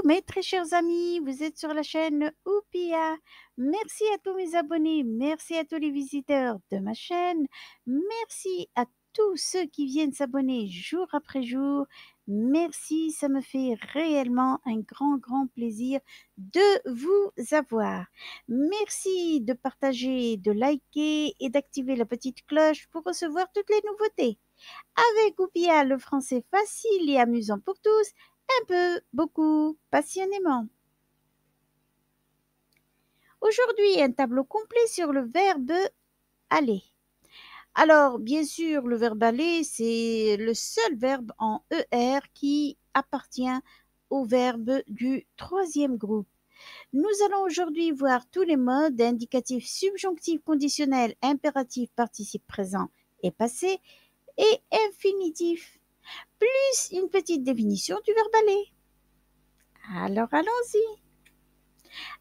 mes très chers amis, vous êtes sur la chaîne Oupia. Merci à tous mes abonnés, merci à tous les visiteurs de ma chaîne, merci à tous ceux qui viennent s'abonner jour après jour. Merci, ça me fait réellement un grand plaisir de vous avoir. Merci de partager, de liker et d'activer la petite cloche pour recevoir toutes les nouveautés. Avec Oupia, le français facile et amusant pour tous, un peu, beaucoup, passionnément. Aujourd'hui, un tableau complet sur le verbe aller. Alors, bien sûr, le verbe aller, c'est le seul verbe en ER qui appartient au verbe du troisième groupe. Nous allons aujourd'hui voir tous les modes indicatifs, subjonctifs, conditionnels, impératifs, participes présents et passé et infinitifs, plus une petite définition du verbe aller. Alors, allons-y.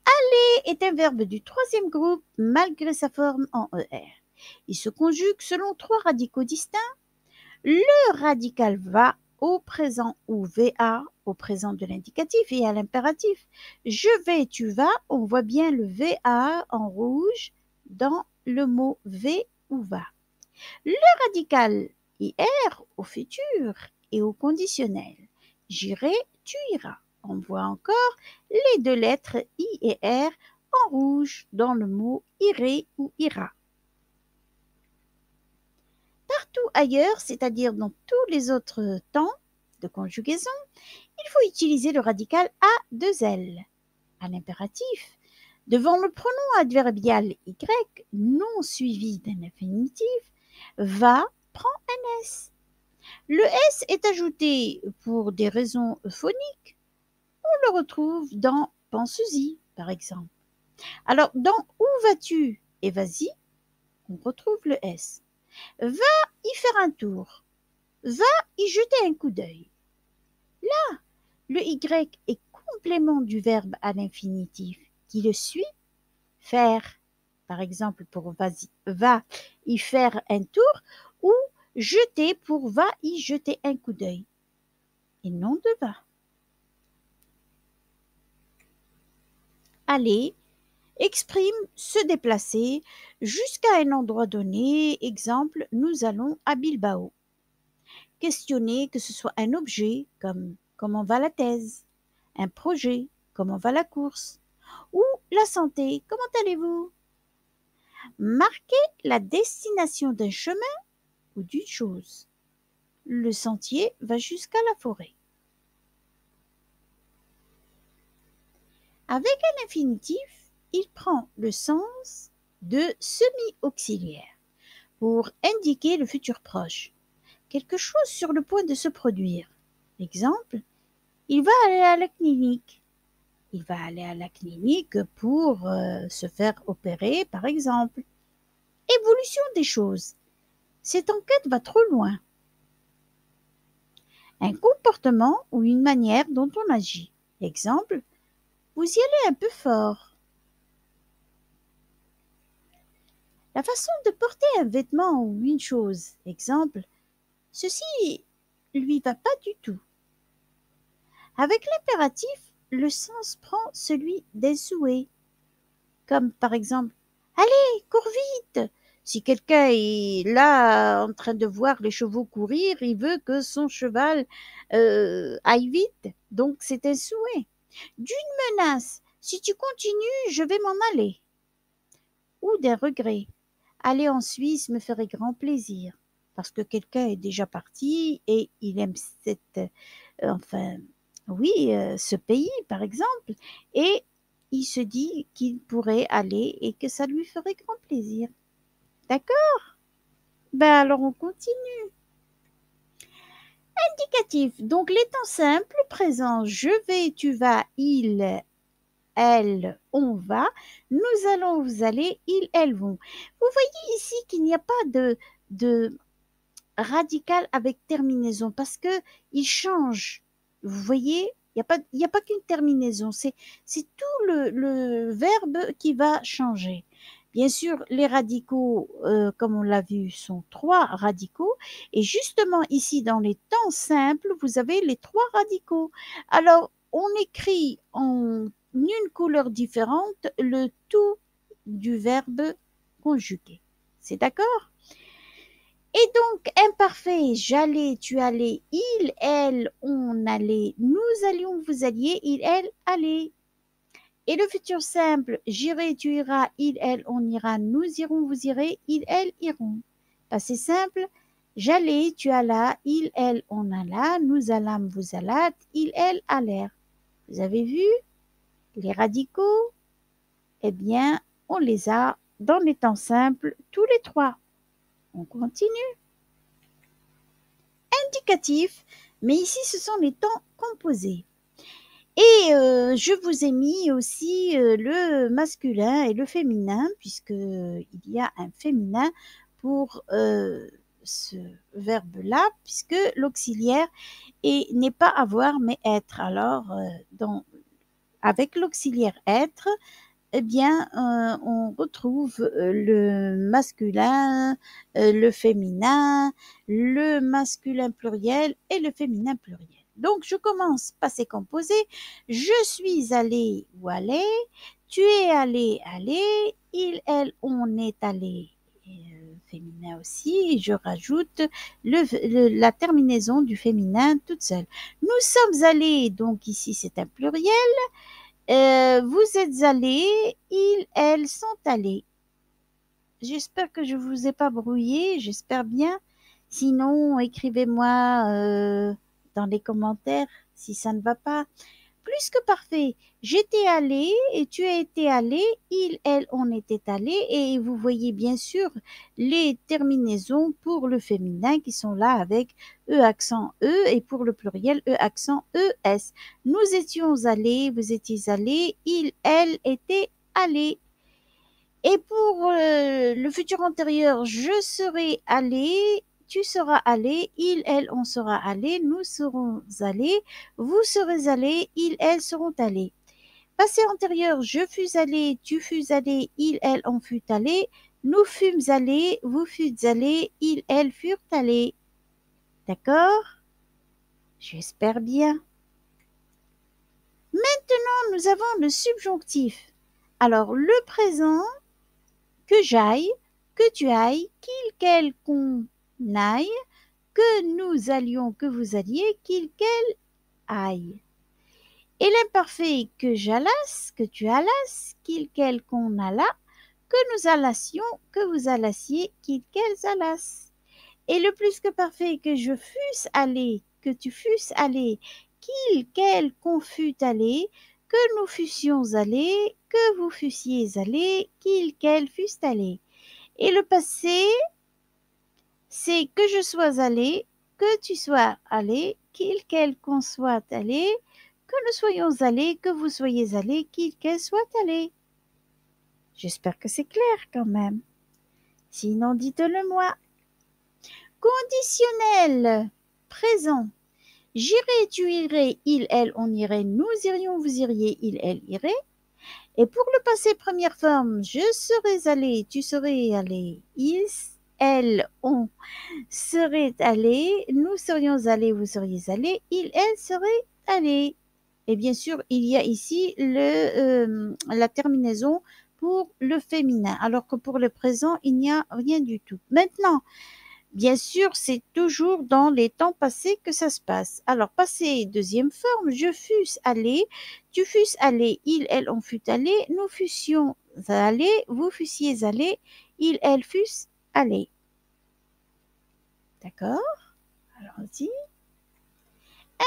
Aller est un verbe du troisième groupe malgré sa forme en ER. Il se conjugue selon trois radicaux distincts. Le radical va au présent ou VA au présent de l'indicatif et à l'impératif. Je vais, tu vas, on voit bien le VA en rouge dans le mot V ou va. Le radical IR au futur et au conditionnel. J'irai, tu iras. On voit encore les deux lettres I et R en rouge dans le mot irai ou ira. Partout ailleurs, c'est-à-dire dans tous les autres temps de conjugaison, il faut utiliser le radical A2L. À l'impératif, devant le pronom adverbial Y non suivi d'un infinitif, va prend un S. Le S est ajouté pour des raisons phoniques. On le retrouve dans pense-y, par exemple. Alors, dans où vas-tu et vas-y, on retrouve le S. Va y faire un tour. Va y jeter un coup d'œil. Là, le Y est complément du verbe à l'infinitif qui le suit. Faire, par exemple, pour va y faire un tour, ou jeter pour va y jeter un coup d'œil. Et non de va. Aller exprime se déplacer jusqu'à un endroit donné. Exemple, nous allons à Bilbao. Questionner, que ce soit un objet comme comment va la thèse, un projet, comment va la course, ou la santé, comment allez-vous? Marquer la destination d'un chemin ou d'une chose. Le sentier va jusqu'à la forêt. Avec un infinitif, il prend le sens de semi-auxiliaire pour indiquer le futur proche, quelque chose sur le point de se produire. Exemple, il va aller à la clinique. Il va aller à la clinique pour se faire opérer, par exemple. Évolution des choses. Cette enquête va trop loin. Un comportement ou une manière dont on agit. Exemple, vous y allez un peu fort. La façon de porter un vêtement ou une chose. Exemple, ceci lui va pas du tout. Avec l'impératif, le sens prend celui des souhaits. Comme par exemple, allez, cours vite. Si quelqu'un est là en train de voir les chevaux courir, il veut que son cheval aille vite. Donc c'est un souhait. D'une menace, si tu continues, je vais m'en aller. Ou d'un regret. Aller en Suisse me ferait grand plaisir. Parce que quelqu'un est déjà parti et il aime ce pays par exemple. Et il se dit qu'il pourrait aller et que ça lui ferait grand plaisir. D'accord? Ben alors on continue. Indicatif. Donc les temps simples, présents, je vais, tu vas, il, elle, on va, nous allons, vous allez, ils, elles vont. Vous voyez ici qu'il n'y a pas de radical avec terminaison parce que il change. Vous voyez, il n'y a pas qu'une terminaison, c'est tout le verbe qui va changer. Bien sûr, les radicaux, comme on l'a vu, sont trois radicaux. Et justement, ici, dans les temps simples, vous avez les trois radicaux. Alors, on écrit en une couleur différente le tout du verbe conjugué. C'est d'accord? Et donc, imparfait, j'allais, tu allais, il, elle, on allait, nous allions, vous alliez, il, elle, allait. Et le futur simple, j'irai, tu iras, il, elle, on ira, nous irons, vous irez, il, elle, iront. Passé simple, j'allais, tu allas, il, elle, on alla, nous allâmes, vous allâtes, il, elle, allèrent. Vous avez vu les radicaux? Eh bien, on les a dans les temps simples, tous les trois. On continue. Indicatif, mais ici, ce sont les temps composés. Et je vous ai mis aussi le masculin et le féminin, puisqu'il y a un féminin pour ce verbe-là, puisque l'auxiliaire n'est pas avoir, mais être. Alors, avec l'auxiliaire être, eh bien, on retrouve le masculin, le féminin, le masculin pluriel et le féminin pluriel. Donc, je commence passé composé. Je suis allé ou allé. Tu es allé, allé. Il, elle, on est allé. Féminin aussi. Je rajoute la terminaison du féminin toute seule. Nous sommes allés, donc ici c'est un pluriel. Vous êtes allés, ils, elles sont allés. J'espère que je ne vous ai pas brouillé, j'espère bien. Sinon, écrivez-moi dans les commentaires si ça ne va pas. Plus que parfait. J'étais allé et tu as été allé, il, elle, on était allé. Et vous voyez bien sûr les terminaisons pour le féminin qui sont là avec E accent E et pour le pluriel E accent ES. Nous étions allés, vous étiez allés, il, elle était allé. Et pour le futur antérieur, je serai allé, tu seras allé, il, elle, on sera allé, nous serons allés, vous serez allés, ils, elles seront allés. Passé antérieur, je fus allé, tu fus allé, il, elle, on fut allé, nous fûmes allés, vous fûtes allés, ils, elles furent allés. D'accord? J'espère bien. Maintenant, nous avons le subjonctif. Alors, le présent, que j'aille, que tu ailles, qu'il, quel, qu'on aille, que nous allions, que vous alliez, qu'il, quel aille. Et l'imparfait, que j'allasse, que tu allasses, qu'il, quel, qu'on alla, que nous allassions, que vous allassiez, qu'il, quels allassent. Et le plus que parfait, que je fusse allé, que tu fusses allé, qu'il, quel, qu'on fût allé, que nous fussions allés, que vous fussiez allés, qu'il, quel fussent allés. Et le passé, c'est que je sois allé, que tu sois allé, qu'il, quel, qu'on soit allé, que nous soyons allés, que vous soyez allés, qu'il, quel soit allé. J'espère que c'est clair quand même. Sinon, dites-le moi. Conditionnel, présent. J'irai, tu irais, il, elle, on irait, nous irions, vous iriez, il, elle irait. Et pour le passé première forme, je serais allé, tu serais allé, ils, elle, on serait allé, nous serions allés, vous seriez allés, il, elle serait allé. Et bien sûr, il y a ici la terminaison pour le féminin, alors que pour le présent, il n'y a rien du tout. Maintenant, bien sûr, c'est toujours dans les temps passés que ça se passe. Alors, passé, deuxième forme, je fusse allé, tu fusses allé, il, elle, on fut allé, nous fussions allés, vous fussiez allés, il, elle fussent allés. D'accord? Allons-y.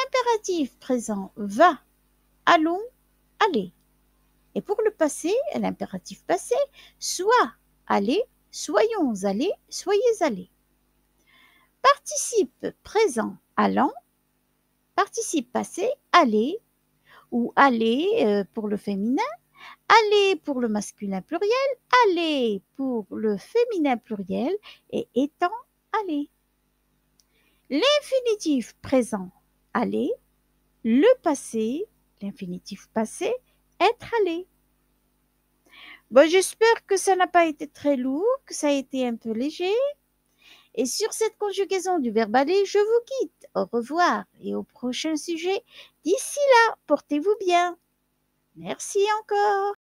Impératif présent, va, allons, allez. Et pour le passé, l'impératif passé, soit allez, soyons allés, soyez allés. Participe présent, allant. Participe passé, aller ou aller pour le féminin, aller pour le masculin pluriel, aller pour le féminin pluriel et étant aller. L'infinitif présent, aller. Le passé, l'infinitif passé, être allé. Bon, j'espère que ça n'a pas été très lourd, que ça a été un peu léger. Et sur cette conjugaison du verbe aller, je vous quitte. Au revoir et au prochain sujet. D'ici là, portez-vous bien. Merci encore.